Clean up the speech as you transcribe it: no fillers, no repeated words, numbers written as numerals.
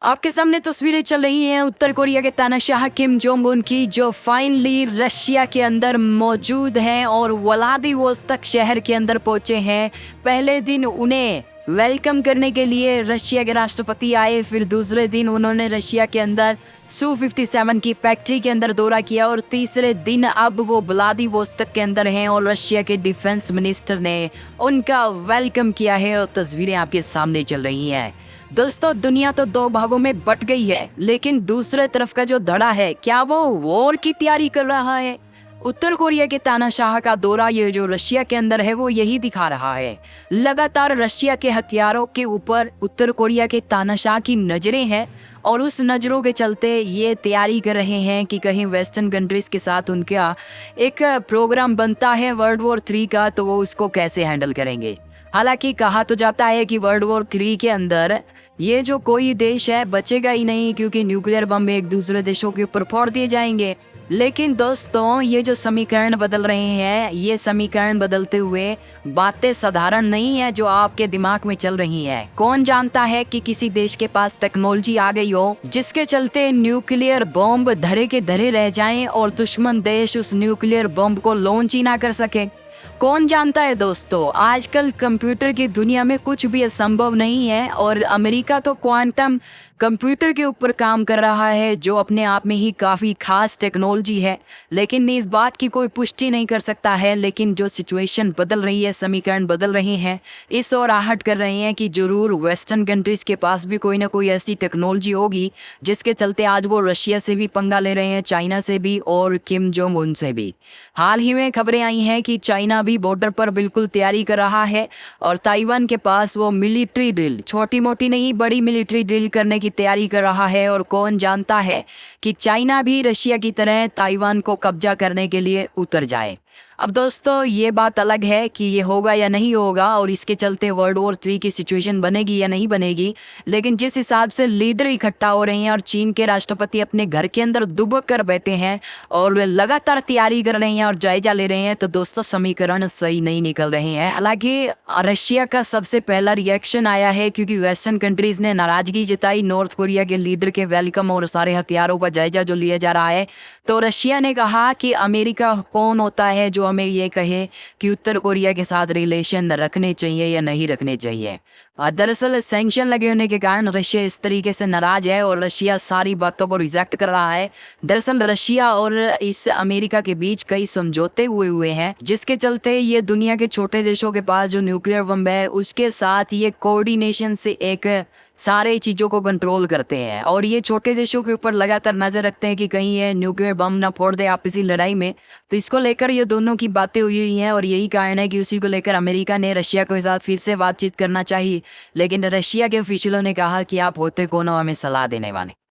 आपके सामने तस्वीरें चल रही हैं उत्तर कोरिया के तानाशाह किम जोंग उन की, जो फाइनली रशिया के अंदर मौजूद हैं और व्लादिवोस्तोक शहर के अंदर पहुंचे हैं। पहले दिन उन्हें वेलकम करने के लिए रशिया के राष्ट्रपति आए, फिर दूसरे दिन उन्होंने रशिया के अंदर Su-57 की फैक्ट्री के अंदर दौरा किया और तीसरे दिन अब वो व्लादिवोस्तोक के अंदर हैं और रशिया के डिफेंस मिनिस्टर ने उनका वेलकम किया है और तस्वीरें आपके सामने चल रही हैं। दोस्तों, दुनिया तो दो भागों में बट गई है, लेकिन दूसरे तरफ का जो धड़ा है, क्या वो वॉर की तैयारी कर रहा है? उत्तर कोरिया के तानाशाह का दौरा ये जो रशिया के अंदर है वो यही दिखा रहा है। लगातार रशिया के हथियारों के ऊपर उत्तर कोरिया के तानाशाह की नजरें हैं और उस नज़रों के चलते ये तैयारी कर रहे हैं कि कहीं वेस्टर्न कंट्रीज़ के साथ उनका एक प्रोग्राम बनता है वर्ल्ड वॉर 3 का, तो वो उसको कैसे हैंडल करेंगे। हालांकि कहा तो जाता है कि वर्ल्ड वॉर 3 के अंदर ये जो कोई देश है बचेगा ही नहीं, क्योंकि न्यूक्लियर बम एक दूसरे देशों के ऊपर फोड़ दिए जाएंगे। लेकिन दोस्तों, ये जो समीकरण बदल रहे हैं, ये समीकरण बदलते हुए बातें साधारण नहीं है जो आपके दिमाग में चल रही है। कौन जानता है कि किसी देश के पास टेक्नोलॉजी आ गई हो जिसके चलते न्यूक्लियर बम धरे के धरे रह जाएं और दुश्मन देश उस न्यूक्लियर बम को लॉन्च ही ना कर सके। कौन जानता है दोस्तों, आजकल कंप्यूटर की दुनिया में कुछ भी असंभव नहीं है और अमेरिका तो क्वांटम कंप्यूटर के ऊपर काम कर रहा है, जो अपने आप में ही काफ़ी खास टेक्नोलॉजी है। लेकिन इस बात की कोई पुष्टि नहीं कर सकता है। लेकिन जो सिचुएशन बदल रही है, समीकरण बदल रहे हैं, इस ओर आहट कर रहे हैं कि जरूर वेस्टर्न कंट्रीज़ के पास भी कोई ना कोई ऐसी टेक्नोलॉजी होगी जिसके चलते आज वो रशिया से भी पंगा ले रहे हैं, चाइना से भी और किम जोंग उन से भी। हाल ही में खबरें आई हैं कि चाइना भी बॉर्डर पर बिल्कुल तैयारी कर रहा है और ताइवान के पास वो मिलिट्री ड्रिल, छोटी मोटी नहीं बड़ी मिलिट्री ड्रिल करने की तैयारी कर रहा है। और कौन जानता है कि चाइना भी रशिया की तरह ताइवान को कब्जा करने के लिए उतर जाए। अब दोस्तों, ये बात अलग है कि ये होगा या नहीं होगा और इसके चलते वर्ल्ड वॉर 3 की सिचुएशन बनेगी या नहीं बनेगी। लेकिन जिस हिसाब से लीडर इकट्ठा हो रहे हैं और चीन के राष्ट्रपति अपने घर के अंदर दुबक कर बैठे हैं और वे लगातार तैयारी कर रहे हैं और जायजा ले रहे हैं, तो दोस्तों समीकरण सही नहीं निकल रहे हैं। हालांकि रशिया का सबसे पहला रिएक्शन आया है क्योंकि वेस्टर्न कंट्रीज ने नाराजगी जताई नॉर्थ कोरिया के लीडर के वेलकम और सारे हथियारों का जायजा जो लिया जा रहा है। तो रशिया ने कहा कि अमेरिका कौन होता है जो हमें ये कहे कि उत्तर कोरिया के साथ रिलेशन रखने चाहिए या नहीं रखने चाहिए। दरअसल सैंक्शन लगे होने के कारण रशिया इस तरीके से नाराज है और रशिया सारी बातों को रिजेक्ट कर रहा है। दरअसल रशिया और इस अमेरिका के बीच कई समझौते हुए हैं, जिसके चलते ये दुनिया के छोटे देशों के पास जो न्यूक्लियर बम है उसके साथ ये कोऑर्डिनेशन से एक सारे चीज़ों को कंट्रोल करते हैं और ये छोटे देशों के ऊपर लगातार नज़र रखते हैं कि कहीं ये न्यूक्लियर बम ना फोड़ दे आपसी लड़ाई में। तो इसको लेकर ये दोनों की बातें हुई हैं और यही कारण है कि उसी को लेकर अमेरिका ने रशिया के साथ फिर से बातचीत करना चाहिए। लेकिन रशिया के ऑफिशियलों ने कहा कि आप होते कौन हो हमें सलाह देने वाले।